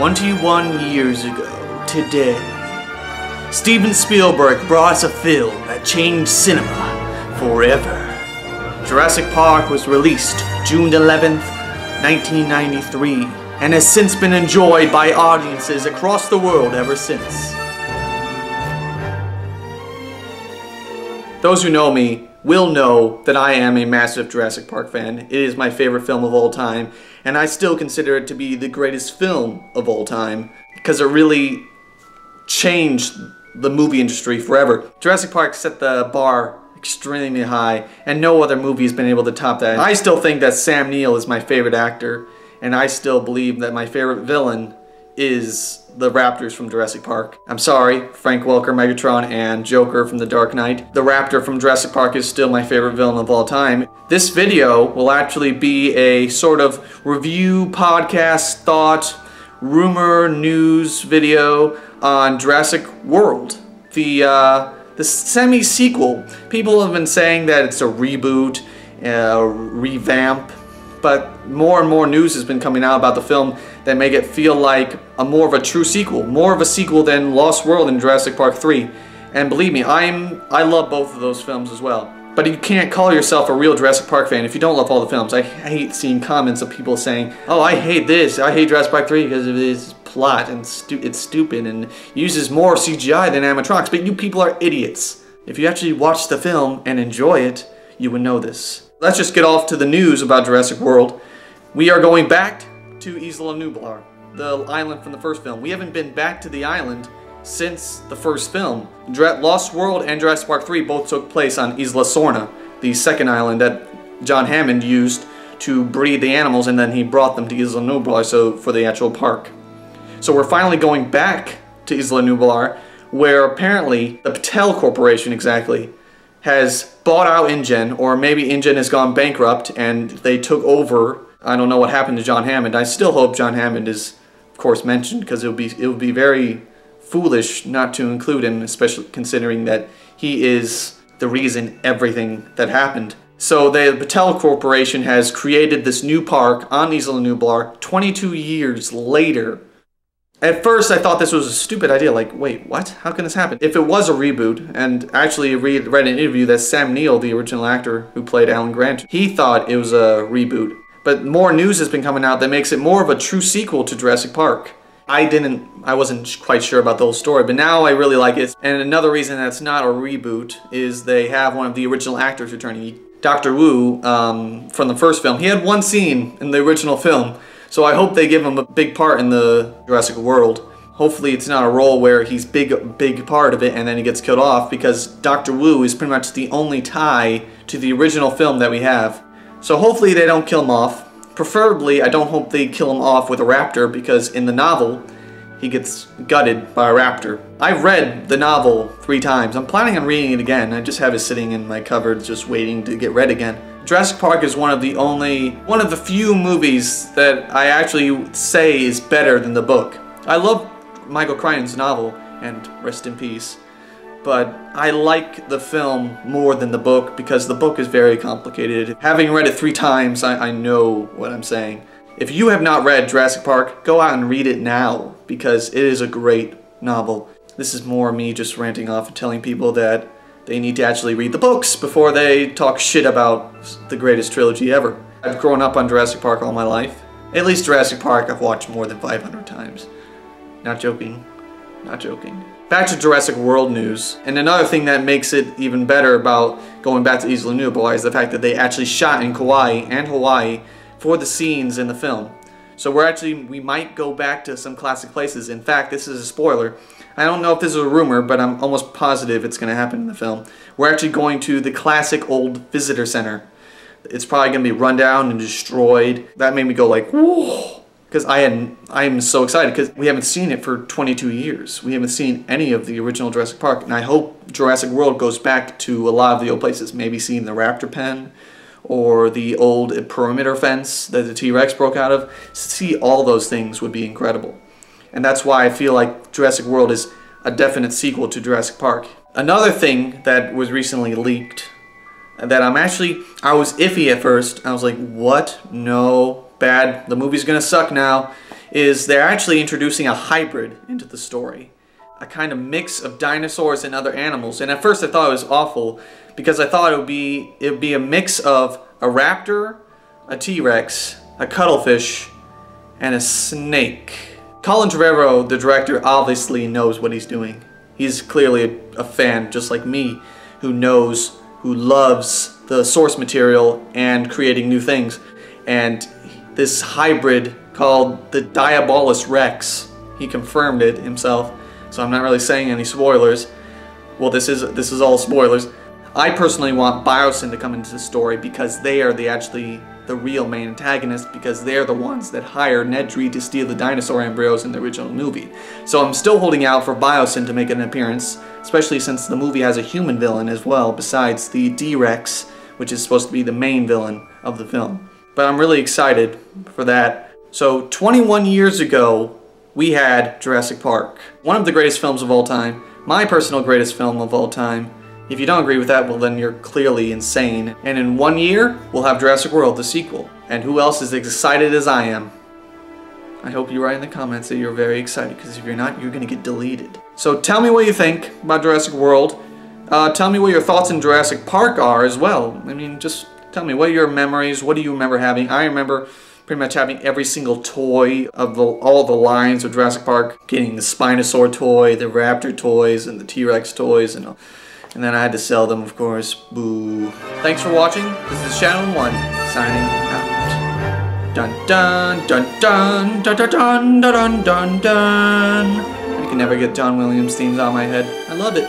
21 years ago, today, Steven Spielberg brought us a film that changed cinema forever. Jurassic Park was released June 11th, 1993, and has since been enjoyed by audiences across the world ever since. Those who know me will know that I am a massive Jurassic Park fan. It is my favorite film of all time, and I still consider it to be the greatest film of all time because it really changed the movie industry forever. Jurassic Park set the bar extremely high, and no other movie has been able to top that. I still think that Sam Neill is my favorite actor, and I still believe that my favorite villain is the Raptors from Jurassic Park. I'm sorry, Frank Welker, Megatron, and Joker from The Dark Knight. The Raptor from Jurassic Park is still my favorite villain of all time. This video will actually be a sort of review, podcast, thought, rumor, news video on Jurassic World. The semi-sequel. People have been saying that it's a reboot, revamp, but more and more news has been coming out about the film that make it feel like more of a true sequel, more of a sequel than Lost World and Jurassic Park 3. And believe me, I love both of those films as well. But you can't call yourself a real Jurassic Park fan if you don't love all the films. I hate seeing comments of people saying, "Oh, I hate this, I hate Jurassic Park 3 because of its plot and it's stupid and uses more CGI than animatronics." But you people are idiots. If you actually watch the film and enjoy it, you would know this. Let's just get off to the news about Jurassic World. We are going back to Isla Nublar, the island from the first film. We haven't been back to the island since the first film. Lost World and Jurassic Park 3 both took place on Isla Sorna, the second island that John Hammond used to breed the animals, and then he brought them to Isla Nublar for the actual park. So we're finally going back to Isla Nublar, where apparently the Patel Corporation has bought out InGen, or maybe InGen has gone bankrupt and they took over. I don't know what happened to John Hammond. I still hope John Hammond is, of course, mentioned, because it would be very foolish not to include him, especially considering that he is the reason everything that happened. So the Patel Corporation has created this new park on Isla Nublar 22 years later. At first I thought this was a stupid idea, like, wait, what? How can this happen? If it was a reboot, and actually read an interview that Sam Neill, the original actor who played Alan Grant, he thought it was a reboot. But more news has been coming out that makes it more of a true sequel to Jurassic Park. I wasn't quite sure about the whole story, but now I really like it. And another reason that's not a reboot is they have one of the original actors returning. Dr. Wu, from the first film, he had one scene in the original film. So I hope they give him a big part in the Jurassic World. Hopefully it's not a role where he's big part of it and then he gets killed off, because Dr. Wu is pretty much the only tie to the original film that we have. So hopefully they don't kill him off. Preferably, I don't hope they kill him off with a raptor, because in the novel, he gets gutted by a raptor. I've read the novel 3 times. I'm planning on reading it again. I just have it sitting in my cupboard just waiting to get read again. Jurassic Park is one of the few movies that I actually say is better than the book. I love Michael Crichton's novel, and rest in peace, but I like the film more than the book because the book is very complicated. Having read it 3 times, I know what I'm saying. If you have not read Jurassic Park, go out and read it now, because it is a great novel. This is more me just ranting off and telling people that they need to actually read the books before they talk shit about the greatest trilogy ever. I've grown up on Jurassic Park all my life. At least Jurassic Park I've watched more than 500 times. Not joking. Not joking. Back to Jurassic World news. And another thing that makes it even better about going back to Isla Nublar is the fact that they actually shot in Kauai and Hawaii for the scenes in the film. So we might go back to some classic places. In fact, this is a spoiler. I don't know if this is a rumor, but I'm almost positive it's going to happen in the film. We're actually going to the classic old visitor center. It's probably going to be run down and destroyed. That made me go like, whoa! Because I am so excited, because we haven't seen it for 22 years. We haven't seen any of the original Jurassic Park, and I hope Jurassic World goes back to a lot of the old places. Maybe seeing the raptor pen, or the old perimeter fence that the T-Rex broke out of. See all those things would be incredible. And that's why I feel like Jurassic World is a definite sequel to Jurassic Park. Another thing that was recently leaked that I was iffy at first. I was like, what? No, bad. The movie's gonna suck now. is they're actually introducing a hybrid into the story. A kind of mix of dinosaurs and other animals. And at first I thought it was awful because I thought it would be a mix of a raptor, a T-Rex, a cuttlefish, and a snake. Colin Trevorrow, the director, obviously knows what he's doing. He's clearly a fan, just like me, who loves the source material and creating new things. And this hybrid called the Diabolus Rex, he confirmed it himself, so I'm not really saying any spoilers. Well, this is all spoilers. I personally want Biosyn to come into the story because they are actually the real main antagonist, because they're the ones that hired Nedry to steal the dinosaur embryos in the original movie. So I'm still holding out for Biosyn to make an appearance, especially since the movie has a human villain as well, besides the D-Rex, which is supposed to be the main villain of the film. But I'm really excited for that. So 21 years ago, we had Jurassic Park. One of the greatest films of all time, my personal greatest film of all time. If you don't agree with that, well then you're clearly insane. And in 1 year, we'll have Jurassic World, the sequel. And who else is excited as I am? I hope you write in the comments that you're very excited, because if you're not, you're gonna get deleted. So tell me what you think about Jurassic World. Tell me what your thoughts in Jurassic Park are as well. I mean, just tell me, what are your memories? What do you remember having? I remember pretty much having every single toy of all the lines of Jurassic Park. Getting the Spinosaur toy, the Raptor toys, and the T-Rex toys, and then I had to sell them, of course. Boo. Thanks for watching. This is Shadow 1, signing out. Dun dun dun dun dun dun dun dun dun dun. I can never get John Williams themes out of my head. I love it.